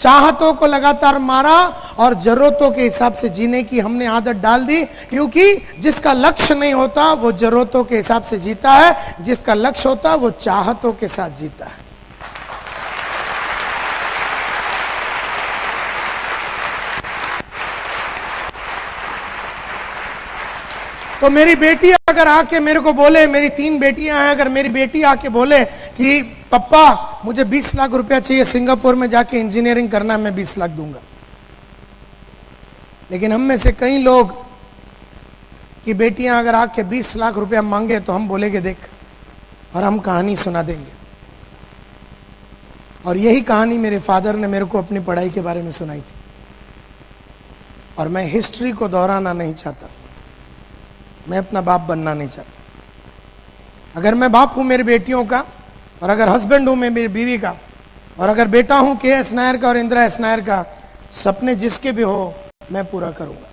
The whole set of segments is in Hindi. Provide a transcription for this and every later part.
चाहतों को लगातार मारा और जरूरतों के हिसाब से जीने की हमने आदत डाल दी, क्योंकि जिसका लक्ष्य नहीं होता वो जरूरतों के हिसाब से जीता है, जिसका लक्ष्य होता है वो चाहतों के साथ जीता है। तो मेरी बेटी अगर आके मेरे को बोले, मेरी 3 बेटियां हैं, अगर मेरी बेटी आके बोले कि पप्पा मुझे 20 लाख रुपया चाहिए, सिंगापुर में जाके इंजीनियरिंग करना, मैं 20 लाख दूंगा। लेकिन हम में से कई लोग की बेटियां अगर आके 20 लाख रुपया मांगे तो हम बोलेंगे देख, और हम कहानी सुना देंगे। और यही कहानी मेरे फादर ने मेरे को अपनी पढ़ाई के बारे में सुनाई थी, और मैं हिस्ट्री को दोहराना नहीं चाहता, मैं अपना बाप बनना नहीं चाहता। अगर मैं बाप हूं मेरी बेटियों का, और अगर हस्बैंड हूं मैं मेरी बीवी का, और अगर बेटा हूं के.एस. नायर का और इंदिरा एस. नायर का, सपने जिसके भी हो मैं पूरा करूंगा।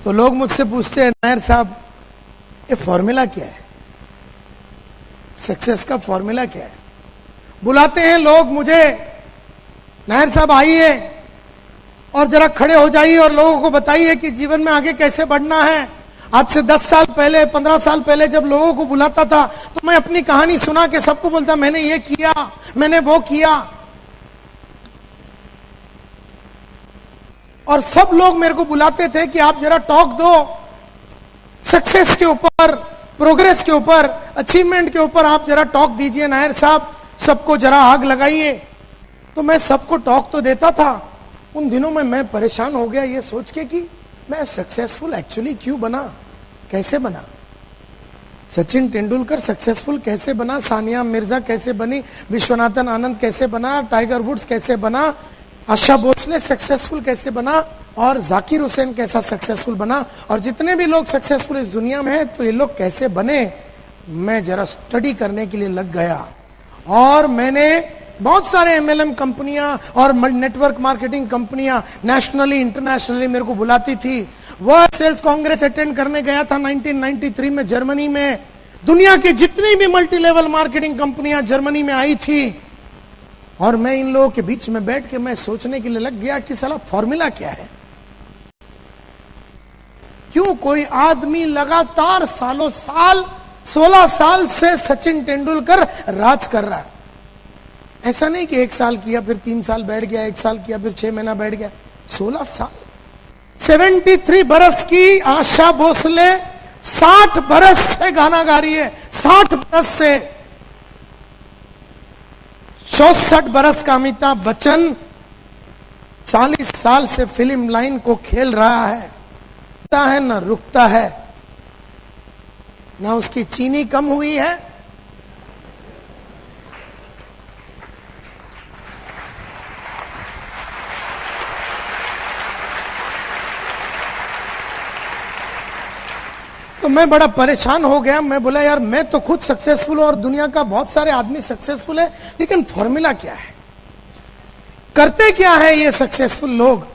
तो लोग मुझसे पूछते हैं नायर साहब ये फॉर्मूला क्या है, सक्सेस का फॉर्मूला क्या है। बुलाते हैं लोग मुझे, नायर साहब आइए और जरा खड़े हो जाइए और लोगों को बताइए कि जीवन में आगे कैसे बढ़ना है। आज से 10 साल पहले, 15 साल पहले जब लोगों को बुलाता था तो मैं अपनी कहानी सुना के सबको बोलता मैंने ये किया, मैंने वो किया, और सब लोग मेरे को बुलाते थे कि आप जरा टॉक दो सक्सेस के ऊपर, प्रोग्रेस के ऊपर, अचीवमेंट के ऊपर, आप जरा टॉक दीजिए नायर साहब, सबको जरा आग लगाइए। तो मैं सबको टॉक तो देता था। उन दिनों में मैं परेशान हो गया ये सोच के कि मैं सक्सेसफुल एक्चुअली क्यों बना, कैसे बना। सचिन तेंदुलकर सक्सेसफुल कैसे बना, सानिया मिर्जा कैसे बनी, विश्वनाथन आनंद कैसे बना, टाइगर वुड्स कैसे बना, आशा भोसले सक्सेसफुल कैसे बना, और जाकिर हुसैन कैसा सक्सेसफुल बना, और जितने भी लोग सक्सेसफुल इस दुनिया में हैं तो ये लोग कैसे बने। मैं जरा स्टडी करने के लिए लग गया, और मैंने बहुत सारे एमएलएम कंपनियां और नेटवर्क मार्केटिंग कंपनियां नेशनली इंटरनेशनली मेरे को बुलाती थी। वर्ल्ड सेल्स कांग्रेस अटेंड करने गया था 1993 में जर्मनी में। दुनिया की जितनी भी मल्टी लेवल मार्केटिंग कंपनियां जर्मनी में आई थी, और मैं इन लोगों के बीच में बैठ के मैं सोचने के लिए लग गया कि साला फॉर्मूला क्या है। क्यों कोई आदमी लगातार सालों साल 16 साल से सचिन तेंदुलकर राज कर रहा है। ऐसा नहीं कि 1 साल किया फिर 3 साल बैठ गया, 1 साल किया फिर 6 महीना बैठ गया, 16 साल। 73 बरस की आशा भोसले 60 बरस से गाना गा रही है, 60 बरस से। 64 बरस का अमिताभ बच्चन 40 साल से फिल्म लाइन को खेल रहा है ना रुकता है, ना उसकी चीनी कम हुई है, तो मैं बड़ा परेशान हो गया। मैं बोला यार मैं तो खुद सक्सेसफुल हूं और दुनिया का बहुत सारे आदमी सक्सेसफुल है, लेकिन फॉर्मूला क्या है, करते क्या है ये सक्सेसफुल लोग।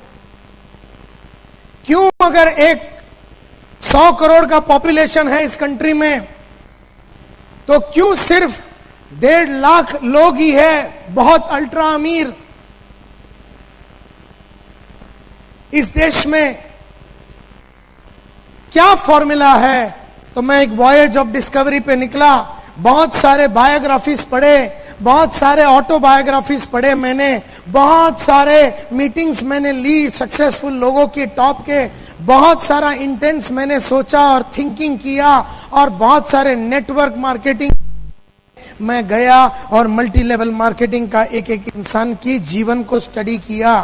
क्यों अगर 100 करोड़ का पॉपुलेशन है इस कंट्री में, तो क्यों सिर्फ 1.5 लाख लोग ही है बहुत अल्ट्रा अमीर इस देश में। क्या फॉर्मूला है। तो मैं एक वॉयेज ऑफ डिस्कवरी पे निकला, बहुत सारे बायोग्राफीज पढ़े, बहुत सारे ऑटोबायोग्राफीज पढ़े मैंने, बहुत सारे मीटिंग्स मैंने ली सक्सेसफुल लोगों की टॉप के, बहुत सारा इंटेंस मैंने सोचा और थिंकिंग किया, और बहुत सारे नेटवर्क मार्केटिंग मैं गया और मल्टी लेवल मार्केटिंग का एक एक इंसान की जीवन को स्टडी किया।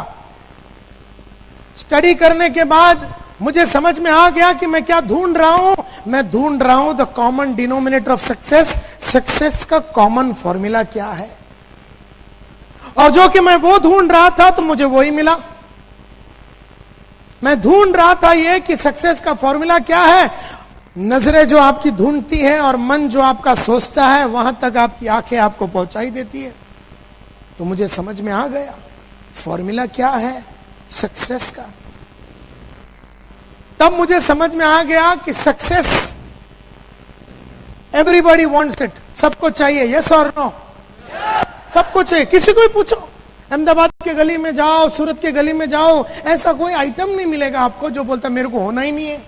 स्टडी करने के बाद मुझे समझ में आ गया कि मैं क्या ढूंढ रहा हूं। मैं ढूंढ रहा हूं the common denominator of success, success का कॉमन फॉर्मूला क्या है। और जो कि मैं वो ढूंढ रहा था तो मुझे वही मिला। मैं ढूंढ रहा था ये कि सक्सेस का फॉर्मूला क्या है। नजरें जो आपकी ढूंढती है और मन जो आपका सोचता है, वहां तक आपकी आंखें आपको पहुंचाई देती है। तो मुझे समझ में आ गया फॉर्मूला क्या है सक्सेस का। तब मुझे समझ में आ गया कि सक्सेस एवरीबॉडी वांट्स इट, सबको चाहिए, यस और नो? सबको चाहिए। किसी को ही पूछो, अहमदाबाद के गली में जाओ, सूरत के गली में जाओ, ऐसा कोई आइटम नहीं मिलेगा आपको जो बोलता मेरे को होना ही नहीं है।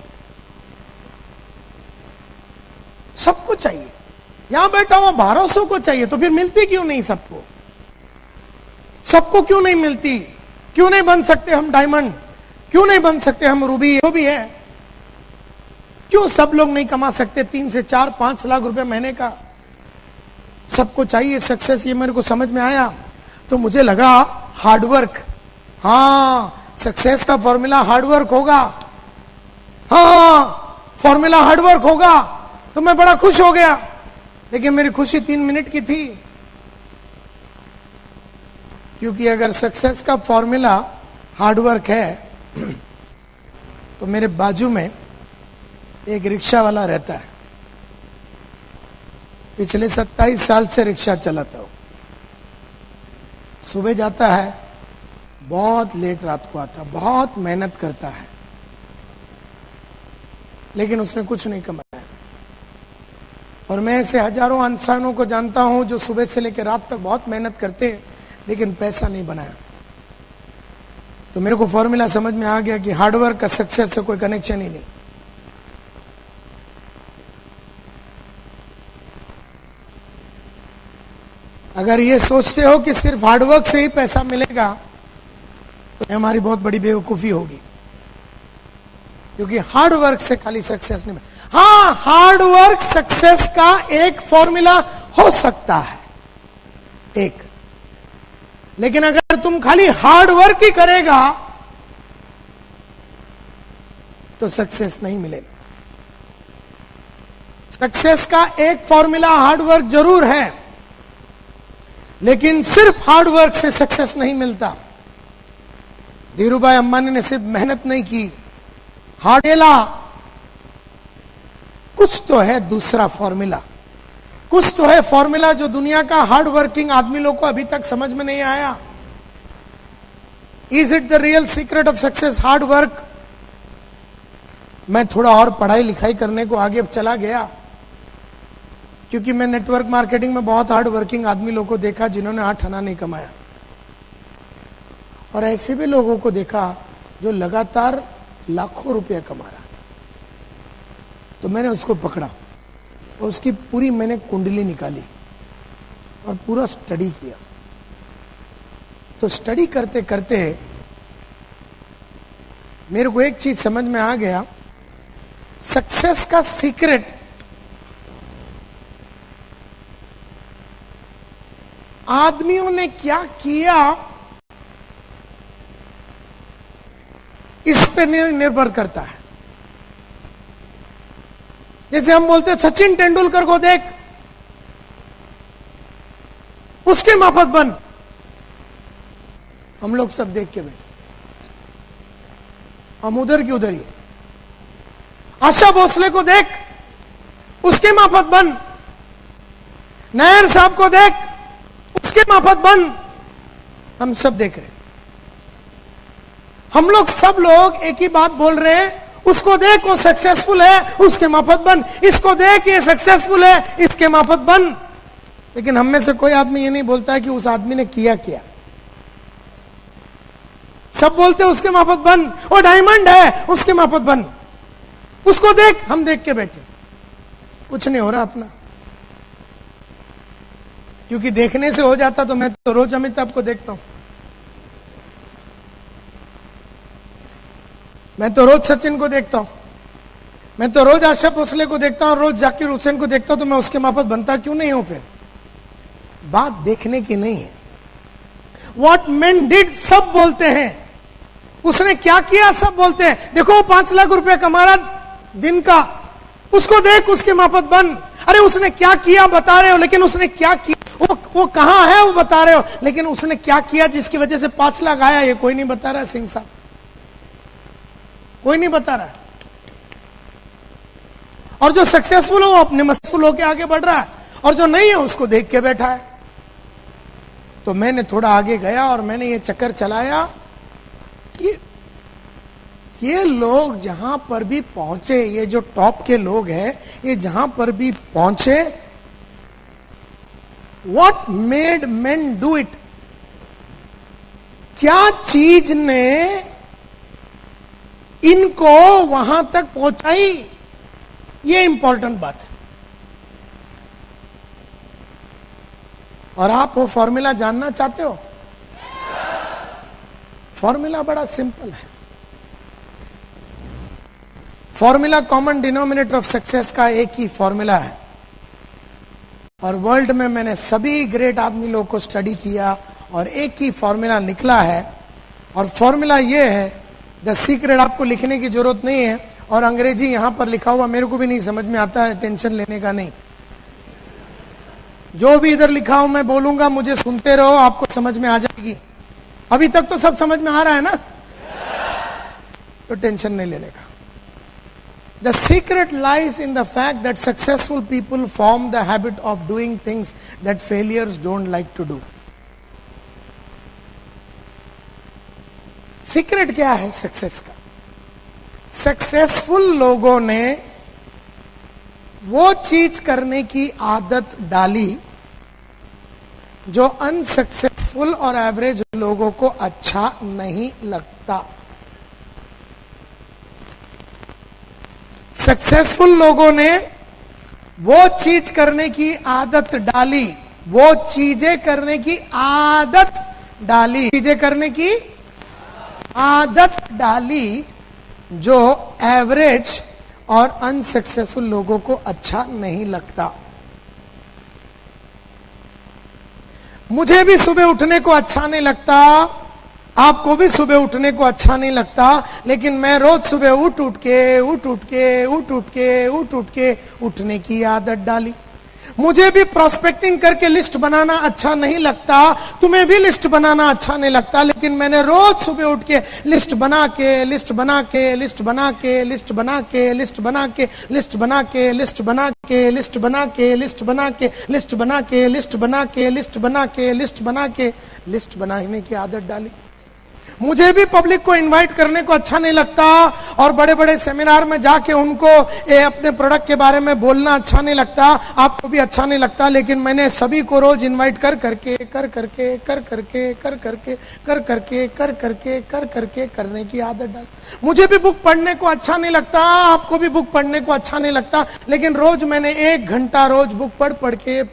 सबको चाहिए। यहां बैठा हुआ 1200 को चाहिए, तो फिर मिलती क्यों नहीं सबको? सबको क्यों नहीं मिलती? क्यों नहीं बन सकते हम डायमंड? क्यों नहीं बन सकते हम रूबी? जो भी है, क्यों सब लोग नहीं कमा सकते 3 से 4 5 लाख रुपए महीने का? सबको चाहिए सक्सेस, ये मेरे को समझ में आया। तो मुझे लगा हार्डवर्क, हाँ सक्सेस का फॉर्मूला हार्डवर्क होगा, हाँ फॉर्मूला हार्डवर्क होगा। तो मैं बड़ा खुश हो गया, लेकिन मेरी खुशी 3 मिनट की थी, क्योंकि अगर सक्सेस का फॉर्मूला हार्डवर्क है तो मेरे बाजू में एक रिक्शा वाला रहता है, पिछले 27 साल से रिक्शा चलाता हूं। सुबह जाता है, बहुत लेट रात को आता, बहुत मेहनत करता है, लेकिन उसने कुछ नहीं कमाया। और मैं ऐसे हजारों इंसानों को जानता हूं जो सुबह से लेकर रात तक बहुत मेहनत करते हैं, लेकिन पैसा नहीं बनाया। तो मेरे को फॉर्मूला समझ में आ गया कि हार्डवर्क का सक्सेस से कोई कनेक्शन ही नहीं। अगर ये सोचते हो कि सिर्फ हार्डवर्क से ही पैसा मिलेगा, तो हमारी बहुत बड़ी बेवकूफी होगी, क्योंकि हार्डवर्क से खाली सक्सेस नहीं मिलेगा। हाँ, हार्डवर्क सक्सेस का एक फॉर्मूला हो सकता है एक, लेकिन अगर तुम खाली हार्डवर्क ही करेगा तो सक्सेस नहीं मिलेगा। सक्सेस का एक फॉर्मूला हार्डवर्क जरूर है, लेकिन सिर्फ हार्डवर्क से सक्सेस नहीं मिलता। धीरूभाई अंबानी ने सिर्फ मेहनत नहीं की, हार्डेला कुछ तो है दूसरा फॉर्मूला, कुछ तो है फॉर्मूला जो दुनिया का हार्ड वर्किंग आदमी लोग को अभी तक समझ में नहीं आया। Is it the real secret of success hard work? मैं थोड़ा और पढ़ाई लिखाई करने को आगे चला गया, क्योंकि मैं नेटवर्क मार्केटिंग में बहुत हार्ड वर्किंग आदमी लोगों को देखा जिन्होंने 8 आना नहीं कमाया, और ऐसे भी लोगों को देखा जो लगातार लाखों रुपया कमा रहा। तो मैंने उसको पकड़ा और उसकी पूरी मैंने कुंडली निकाली और पूरा स्टडी किया। तो स्टडी करते करते मेरे को एक चीज समझ में आ गया, सक्सेस का सीक्रेट आदमियों ने क्या किया इस पे निर्भर करता है। जैसे हम बोलते हैं सचिन तेंदुलकर को देख, उसके माफक बन। हम लोग सब देख के बैठे, हम उधर की उधर ही। आशा भोसले को देख, उसके माफक बन। नायर साहब को देख, उसके माफक बन। हम सब देख रहे हैं। हम लोग सब लोग एक ही बात बोल रहे हैं, उसको देख वो सक्सेसफुल है, उसके माफक बन। इसको देख ये सक्सेसफुल है, इसके माफक बन। लेकिन हम में से कोई आदमी ये नहीं बोलता है कि उस आदमी ने किया क्या। सब बोलते हैं उसके माफक बन, वो डायमंड है उसके माफक बन, उसको देख। हम देख के बैठे, कुछ नहीं हो रहा अपना। क्योंकि देखने से हो जाता तो मैं तो रोज अमिताभ को देखता हूं, मैं तो रोज सचिन को देखता हूं, मैं तो रोज आशा भोसले को देखता हूं, रोज जाकिर हुसैन को देखता हूं, तो मैं उसके माफक बनता क्यों नहीं हूं? फिर बात देखने की नहीं है। व्हाट मैन डिड सब बोलते हैं, उसने क्या किया सब बोलते हैं। देखो वो 5 लाख रुपया कमा रहा दिन का, उसको देख उसके माफक बन। अरे उसने क्या किया बता रहे हो, लेकिन उसने क्या किया, वो कहां है वो बता रहे हो, लेकिन उसने क्या किया जिसकी वजह से 5 लाख आया, ये कोई नहीं बता रहा है। सिंह साहब कोई नहीं बता रहा है। और जो सक्सेसफुल है वो अपने मसफुल होकर आगे बढ़ रहा है, और जो नहीं है उसको देख के बैठा है। तो मैंने थोड़ा आगे गया और मैंने ये चक्कर चलाया कि ये लोग जहां पर भी पहुंचे, ये जो टॉप के लोग हैं, ये जहां पर भी पहुंचे, what made main do it? क्या चीज ने इनको वहां तक पहुंचाई? ये इंपॉर्टेंट बात है। और आप वो फॉर्मूला जानना चाहते हो? फॉर्मूला बड़ा सिंपल है। Formula common denominator of success का एक ही फॉर्मूला है, और वर्ल्ड में मैंने सभी ग्रेट आदमी लोगों को स्टडी किया और एक ही फॉर्मूला निकला है। और फॉर्मूला ये है, द सीक्रेट, आपको लिखने की जरूरत नहीं है, और अंग्रेजी यहां पर लिखा हुआ मेरे को भी नहीं समझ में आता है, टेंशन लेने का नहीं। जो भी इधर लिखा हूं मैं बोलूंगा, मुझे सुनते रहो, आपको समझ में आ जाएगी। अभी तक तो सब समझ में आ रहा है ना? तो टेंशन नहीं लेने का। The secret lies in the fact that successful people form the habit of doing things that failures don't like to do. Secret क्या है सक्सेस का? सक्सेसफुल लोगों ने वो चीज करने की आदत डाली जो अनसक्सेसफुल और एवरेज लोगों को अच्छा नहीं लगता। सक्सेसफुल लोगों ने वो चीज करने की आदत डाली, वो चीजें करने की आदत डाली, चीजें करने की आदत डाली जो एवरेज और अनसक्सेसफुल लोगों को अच्छा नहीं लगता। मुझे भी सुबह उठने को अच्छा नहीं लगता, आपको भी सुबह उठने को अच्छा नहीं लगता, लेकिन मैं रोज सुबह उठ के उठने की आदत डाली। मुझे भी प्रोस्पेक्टिंग करके लिस्ट बनाना अच्छा नहीं लगता, तुम्हें भी लिस्ट बनाना अच्छा नहीं लगता, लेकिन मैंने रोज सुबह उठ के लिस्ट बना के लिस्ट बनाने की आदत डाली। मुझे भी पब्लिक को इनवाइट करने को अच्छा नहीं लगता और बड़े बड़े सेमिनार में जाके उनको अपने प्रोडक्ट के बारे में बोलना अच्छा नहीं लगता, आपको भी अच्छा नहीं लगता, लेकिन मैंने सभी को रोज इनवाइट कर करके करने की आदत डाल। मुझे भी बुक पढ़ने को अच्छा नहीं लगता, आपको भी बुक पढ़ने को अच्छा नहीं लगता, लेकिन रोज मैंने 1 घंटा रोज बुक पढ़ के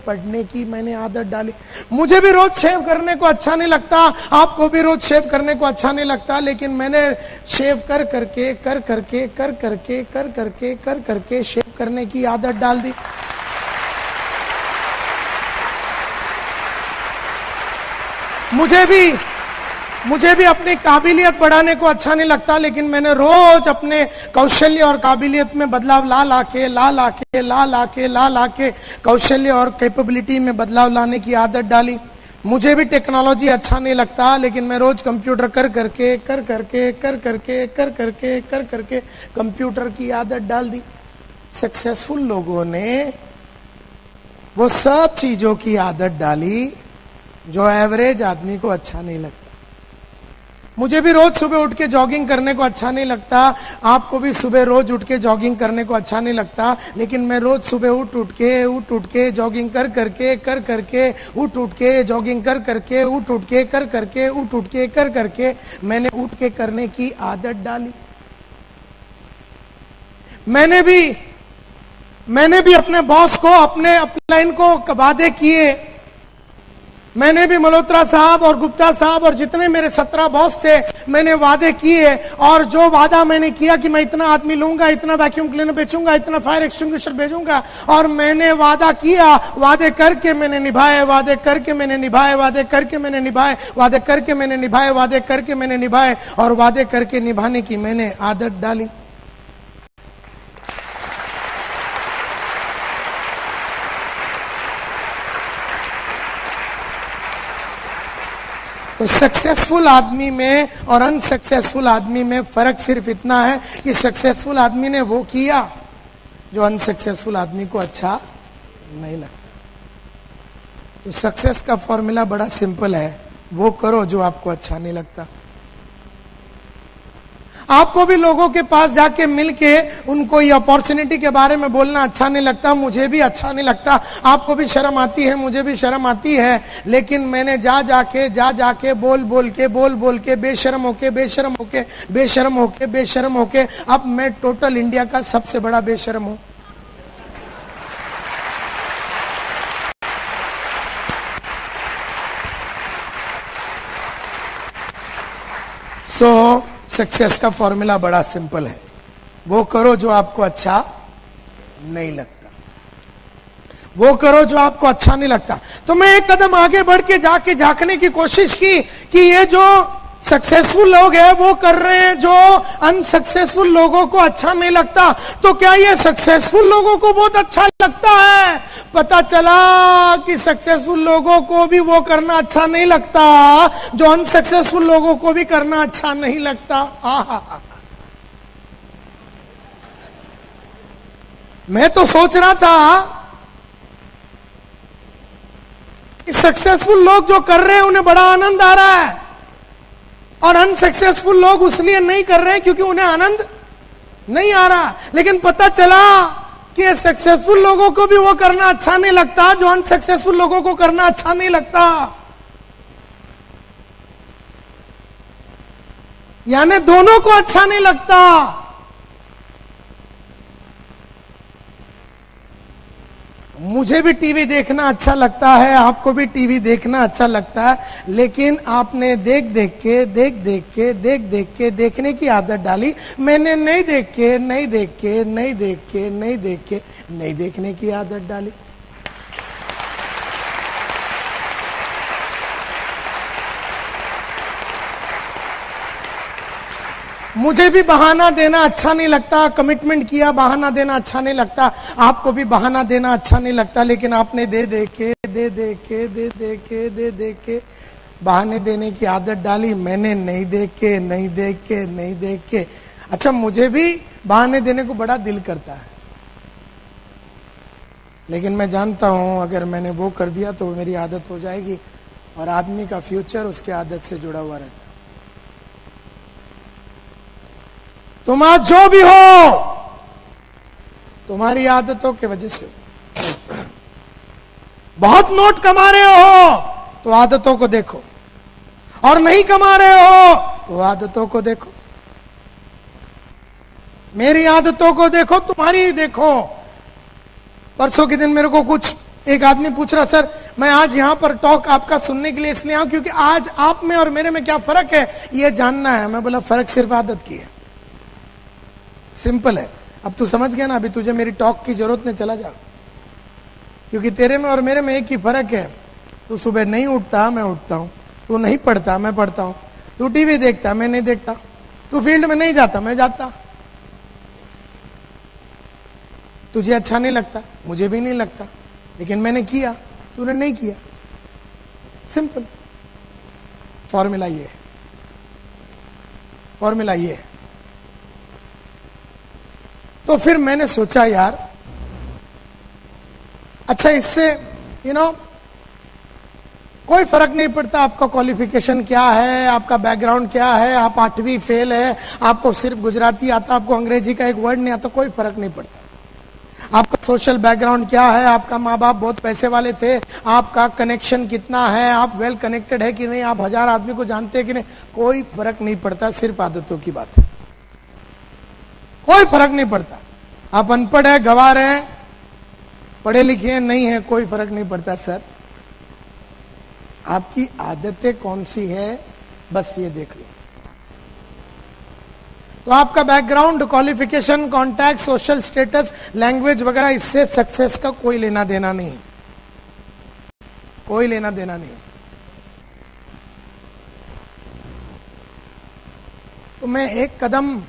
पढ़ने की मैंने आदत डाली। मुझे भी रोज शेव करने को अच्छा नहीं लगता, आपको भी रोज शेव करने को अच्छा नहीं लगता, लेकिन मैंने शेव कर करके शेव करने की आदत डाल दी। मुझे भी अपनी काबिलियत बढ़ाने को अच्छा नहीं लगता, लेकिन मैंने रोज अपने कौशल्य और काबिलियत में बदलाव ला के कौशल्य और कैपेबिलिटी में बदलाव लाने की आदत डाली। मुझे भी टेक्नोलॉजी अच्छा नहीं लगता, लेकिन मैं रोज कंप्यूटर कर करके कंप्यूटर की आदत डाल दी। सक्सेसफुल लोगों ने वो सब चीजों की आदत डाली जो एवरेज आदमी को अच्छा नहीं लगता। मुझे भी रोज सुबह उठ के जॉगिंग करने को अच्छा नहीं लगता, आपको भी सुबह रोज उठ के जॉगिंग करने को अच्छा नहीं लगता, लेकिन मैं रोज सुबह उठ के जॉगिंग कर करके मैंने उठ के करने की आदत डाली। मैंने भी अपने बॉस को, अपने अपलाइन को वादे किए। मैंने भी मल्होत्रा साहब और गुप्ता साहब और जितने मेरे 17 बॉस थे, मैंने वादे किए, और जो वादा मैंने किया कि मैं इतना आदमी लूंगा, इतना वैक्यूम क्लीनर बेचूंगा, इतना फायर एक्सटिंग्विशर भेजूंगा, और मैंने वादा किया, वादे करके मैंने निभाए, और वादे करके निभाने की मैंने आदत डाली। तो सक्सेसफुल आदमी में और अनसक्सेसफुल आदमी में फर्क सिर्फ इतना है कि सक्सेसफुल आदमी ने वो किया जो अनसक्सेसफुल आदमी को अच्छा नहीं लगता। तो सक्सेस का फॉर्मूला बड़ा सिंपल है, वो करो जो आपको अच्छा नहीं लगता। आपको भी लोगों के पास जाके मिलके उनको ये अपॉर्चुनिटी के बारे में बोलना अच्छा नहीं लगता, मुझे भी अच्छा नहीं लगता, आपको भी शर्म आती है, मुझे भी शर्म आती है, लेकिन मैंने जा जाके बोल के बेशर्म होके अब मैं टोटल इंडिया का सबसे बड़ा बेशर्म हूं। सक्सेस का फॉर्मूला बड़ा सिंपल है, वो करो जो आपको अच्छा नहीं लगता, वो करो जो आपको अच्छा नहीं लगता। तो मैं एक कदम आगे बढ़ के जाके झांकने की कोशिश की कि ये जो सक्सेसफुल लोग हैं वो कर रहे हैं जो अनसक्सेसफुल लोगों को अच्छा नहीं लगता, तो क्या ये सक्सेसफुल लोगों को बहुत अच्छा लगता है? पता चला कि सक्सेसफुल लोगों को भी वो करना अच्छा नहीं लगता जो अनसक्सेसफुल लोगों को भी करना अच्छा नहीं लगता। मैं तो सोच रहा था कि सक्सेसफुल लोग जो कर रहे हैं उन्हें बड़ा आनंद आ रहा है, और अनसक्सेसफुल लोग उसलिए नहीं कर रहे हैं क्योंकि उन्हें आनंद नहीं आ रहा। लेकिन पता चला कि सक्सेसफुल लोगों को भी वो करना अच्छा नहीं लगता जो अनसक्सेसफुल लोगों को करना अच्छा नहीं लगता। यानी दोनों को अच्छा नहीं लगता। मुझे भी टीवी देखना अच्छा लगता है, आपको भी टीवी देखना अच्छा लगता है, लेकिन आपने देख देख के देखने की आदत डाली, मैंने नहीं देखने की आदत डाली। मुझे भी बहाना देना अच्छा नहीं लगता, कमिटमेंट किया बहाना देना अच्छा नहीं लगता, आपको भी बहाना देना अच्छा नहीं लगता, लेकिन आपने दे दे के बहाने देने की आदत डाली। मैंने नहीं देख के। अच्छा, मुझे भी बहाने देने को बड़ा दिल करता है, लेकिन मैं जानता हूं अगर मैंने वो कर दिया तो मेरी आदत हो जाएगी, और आदमी का फ्यूचर उसके आदत से जुड़ा हुआ रहता है। तुम आज जो भी हो तुम्हारी आदतों की वजह से। बहुत नोट कमा रहे हो तो आदतों को देखो, और नहीं कमा रहे हो तो आदतों को देखो। मेरी आदतों को देखो, तुम्हारी देखो। परसों के दिन मेरे को कुछ एक आदमी पूछ रहा, सर मैं आज यहां पर टॉक आपका सुनने के लिए इसलिए आऊं क्योंकि आज आप में और मेरे में क्या फर्क है ये जानना है। मैं बोला फर्क सिर्फ आदत की है, सिंपल है। अब तू समझ गया ना, अभी तुझे मेरी टॉक की जरूरत नहीं, चला जा, क्योंकि तेरे में और मेरे में एक ही फर्क है। तू सुबह नहीं उठता, मैं उठता हूं। तू नहीं पढ़ता, मैं पढ़ता हूं। तू टीवी देखता, मैं नहीं देखता। तू फील्ड में नहीं जाता, मैं जाता। तुझे अच्छा नहीं लगता, मुझे भी नहीं लगता, लेकिन मैंने किया, तूने नहीं किया। सिंपल फॉर्मूला ये है, फॉर्मूला ये है। तो फिर मैंने सोचा यार, अच्छा इससे कोई फर्क नहीं पड़ता आपका क्वालिफिकेशन क्या है, आपका बैकग्राउंड क्या है, आप 8वीं फेल है, आपको सिर्फ गुजराती आता, आपको अंग्रेजी का एक वर्ड नहीं आता, कोई फर्क नहीं पड़ता। आपका सोशल बैकग्राउंड क्या है, आपका माँ बाप बहुत पैसे वाले थे, आपका कनेक्शन कितना है, आप वेल कनेक्टेड है कि नहीं, आप 1000 आदमी को जानते हैं कि नहीं, कोई फर्क नहीं पड़ता। सिर्फ आदतों की बात है, कोई फर्क नहीं पड़ता। आप अनपढ़ है, गंवार हैं, पढ़े लिखे हैं, नहीं है, कोई फर्क नहीं पड़ता। सर आपकी आदतें कौन सी है, बस ये देख लो। तो आपका background, qualification, contact, social status, language वगैरह, इससे सक्सेस का कोई लेना देना नहीं, कोई लेना देना नहीं। तो मैं एक कदम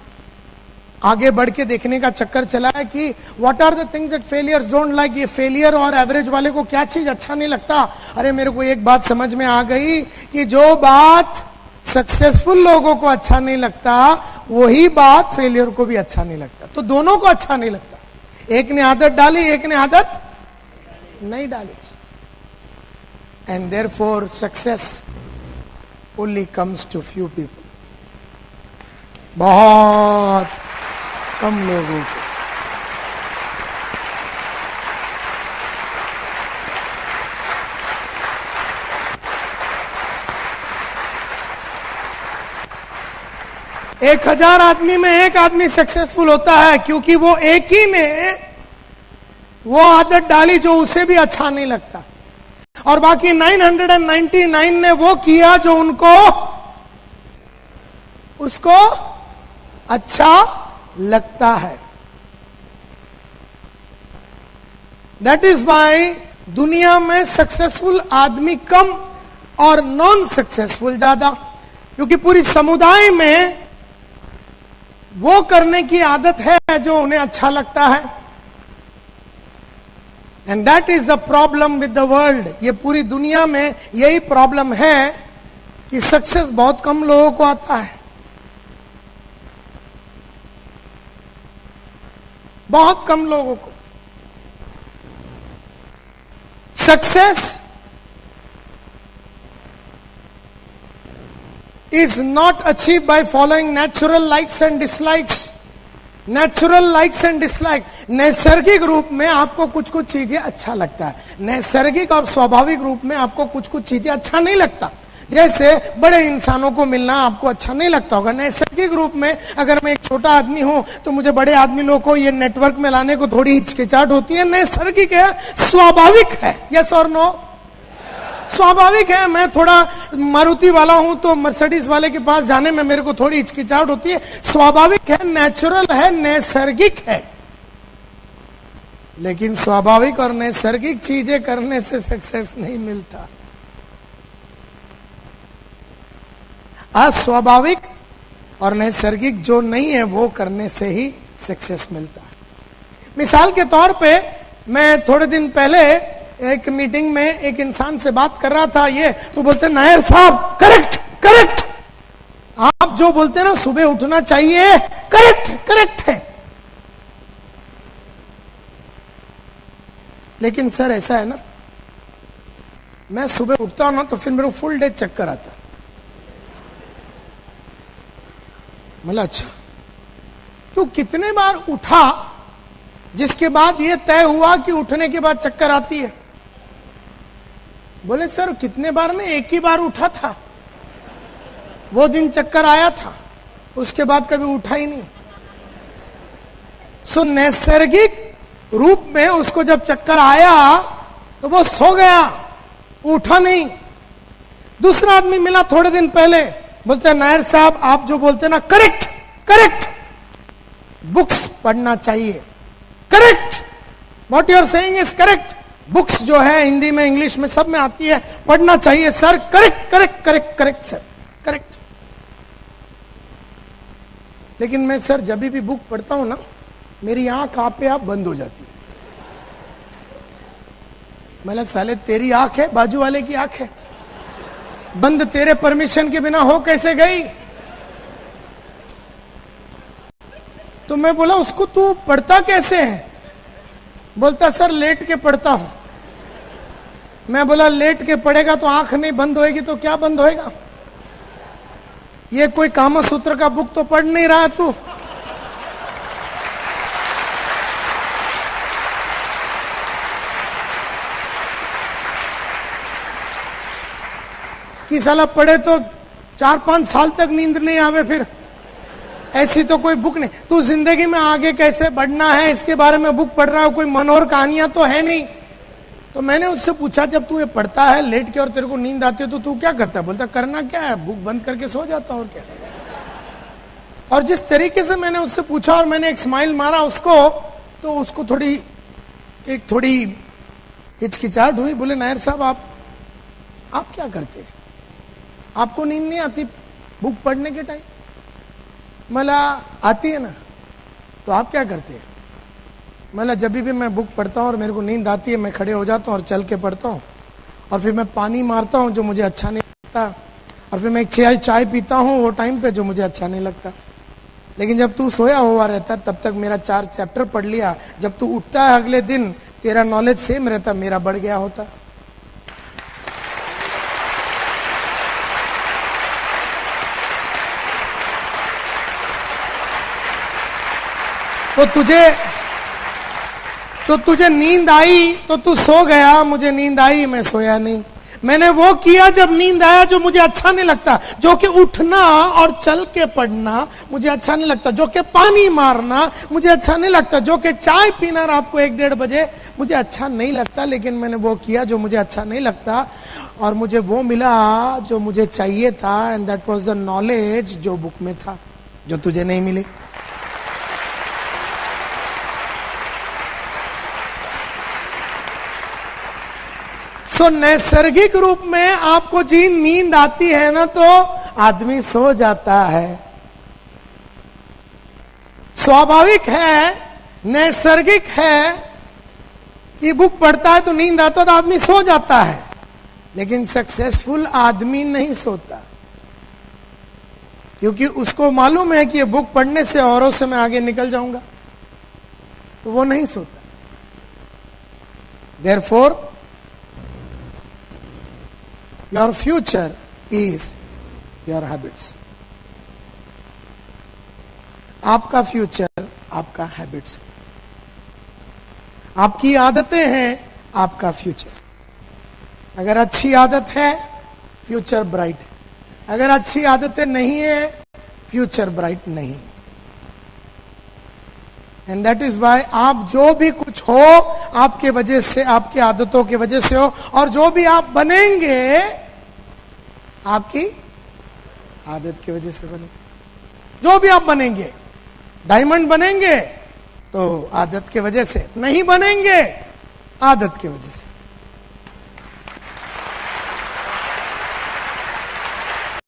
आगे बढ़ के देखने का चक्कर चला है कि what are the things that failures don't like. ये फेलियर और एवरेज वाले को क्या चीज अच्छा नहीं लगता। अरे मेरे को एक बात समझ में आ गई कि जो बात सक्सेसफुल लोगों को अच्छा नहीं लगता वही बात फेलियर को भी अच्छा नहीं लगता। तो दोनों को अच्छा नहीं लगता। एक ने आदत डाली, एक ने आदत नहीं डाली। and therefore success only comes to few people. बहुत कम लोगों को। एक 1000 आदमी में एक आदमी सक्सेसफुल होता है, क्योंकि वो एक ही ने वो आदत डाली जो उसे भी अच्छा नहीं लगता, और बाकी 999 ने वो किया जो उसको अच्छा लगता है। दैट इज वाई दुनिया में सक्सेसफुल आदमी कम और नॉन सक्सेसफुल ज्यादा, क्योंकि पूरी समुदाय में वो करने की आदत है जो उन्हें अच्छा लगता है। And that is the problem with the world. ये पूरी दुनिया में यही प्रॉब्लम है कि सक्सेस बहुत कम लोगों को आता है, बहुत कम लोगों को। Success is not achieved by following natural likes and dislikes. Natural likes and dislikes, नैसर्गिक रूप में आपको कुछ कुछ चीजें अच्छा लगता है, नैसर्गिक और स्वाभाविक रूप में आपको कुछ कुछ चीजें अच्छा नहीं लगता। जैसे बड़े इंसानों को मिलना आपको अच्छा नहीं लगता होगा। नैसर्गिक रूप में अगर मैं एक छोटा आदमी हूं तो मुझे बड़े आदमी लोगों को ये नेटवर्क में लाने को थोड़ी हिचकिचाहट होती है। नैसर्गिक है, स्वाभाविक है। यस और नो? स्वाभाविक है। मैं थोड़ा मारुति वाला हूं तो मर्सिडीज वाले के पास जाने में मेरे को थोड़ी हिचकिचाहट होती है। स्वाभाविक है, नेचुरल है, नैसर्गिक है। लेकिन स्वाभाविक और नैसर्गिक चीजें करने से सक्सेस नहीं मिलता, अस्वाभाविक और नैसर्गिक जो नहीं है वो करने से ही सक्सेस मिलता है। मिसाल के तौर पे मैं थोड़े दिन पहले एक मीटिंग में एक इंसान से बात कर रहा था, ये तो बोलते नायर साहब करेक्ट करेक्ट, आप जो बोलते हैं ना सुबह उठना चाहिए, करेक्ट करेक्ट है। लेकिन सर ऐसा है ना, मैं सुबह उठता हूं ना तो फिर मेरे को फुल डे चक्कर आता। मतलब अच्छा, तू कितने बार उठा जिसके बाद ये तय हुआ कि उठने के बाद चक्कर आती है? बोले सर कितने बार में, एक ही बार उठा था, वो दिन चक्कर आया था, उसके बाद कभी उठा ही नहीं। सो नैसर्गिक रूप में उसको जब चक्कर आया तो वो सो गया, उठा नहीं। दूसरा आदमी मिला थोड़े दिन पहले, बोलते हैं नायर साहब आप जो बोलते हैं ना करेक्ट करेक्ट, बुक्स पढ़ना चाहिए, correct, what you are saying is correct, books जो है हिंदी में इंग्लिश में सब में आती है, पढ़ना चाहिए sir, correct correct correct correct sir correct. लेकिन मैं सर जब भी बुक पढ़ता हूं ना मेरी आंख आपे आप बंद हो जाती है। मतलब साले तेरी आंख है, बाजू वाले की आंख है, बंद तेरे परमिशन के बिना हो कैसे गई? तो मैं बोला उसको तू पढ़ता कैसे है? बोलता सर लेट के पढ़ता हूं। मैं बोला लेट के पढ़ेगा तो आंख नहीं बंद होएगी तो क्या बंद होएगा? ये कोई कामसूत्र का बुक तो पढ़ नहीं रहा तू। कि साला पढ़े तो 4-5 साल तक नींद नहीं आवे, फिर ऐसी तो कोई बुक नहीं। तू जिंदगी में आगे कैसे बढ़ना है इसके बारे में बुक पढ़ रहा है, कोई मनोहर कहानियां तो है नहीं। तो मैंने उससे पूछा जब तू ये पढ़ता है लेट के और तेरे को नींद आती है तो तू क्या करता है? बोलता करना क्या है, बुक बंद करके सो जाता और क्या। और जिस तरीके से मैंने उससे पूछा और मैंने एक स्माइल मारा उसको, तो उसको थोड़ी हिचकिचाहट हुई। बोले नायर साहब आप क्या करते हैं, आपको नींद नहीं आती बुक पढ़ने के टाइम? मला आती है ना, तो आप क्या करते हैं? मतलब जब भी मैं बुक पढ़ता हूँ और मेरे को नींद आती है मैं खड़े हो जाता हूँ और चल के पढ़ता हूँ, और फिर मैं पानी मारता हूँ जो मुझे अच्छा नहीं लगता, और फिर मैं एक चाय पीता हूँ वो टाइम पे जो मुझे अच्छा नहीं लगता। लेकिन जब तू सोया हुआ रहता तब तक मेरा 4 चैप्टर पढ़ लिया, जब तू उठता है अगले दिन तेरा नॉलेज सेम रहता, मेरा बढ़ गया होता। तो तुझे नींद आई तो तू सो गया, मुझे नींद आई मैं सोया नहीं। मैंने वो किया जब नींद आया जो मुझे अच्छा नहीं लगता, जो कि उठना और चल के पढ़ना मुझे अच्छा नहीं लगता, जो कि पानी मारना मुझे अच्छा नहीं लगता, जो कि चाय पीना रात को 1-1:30 बजे मुझे अच्छा नहीं लगता। लेकिन मैंने वो किया जो मुझे अच्छा नहीं लगता और मुझे वो मिला जो मुझे चाहिए था। And that was the knowledge जो बुक में था, जो तुझे नहीं मिली। सो नैसर्गिक रूप में आपको जी नींद आती है ना तो आदमी सो जाता है। स्वाभाविक है, नैसर्गिक है कि बुक पढ़ता है तो नींद आता है तो आदमी सो जाता है। लेकिन सक्सेसफुल आदमी नहीं सोता, क्योंकि उसको मालूम है कि ये बुक पढ़ने से औरों से मैं आगे निकल जाऊंगा, तो वो नहीं सोता। Therefore, your future is your habits. आपका फ्यूचर आपका हैबिट्स, आपकी आदतें हैं आपका फ्यूचर। अगर अच्छी आदत है फ्यूचर ब्राइट है, अगर अच्छी आदतें नहीं है फ्यूचर ब्राइट नहीं। एंड दैट इज वाई आप जो भी कुछ हो आपके वजह से, आपकी आदतों की वजह से हो, और जो भी आप बनेंगे आपकी आदत की वजह से बनेंगे। जो भी आप बनेंगे, डायमंड बनेंगे तो आदत की वजह से, नहीं बनेंगे आदत की वजह से।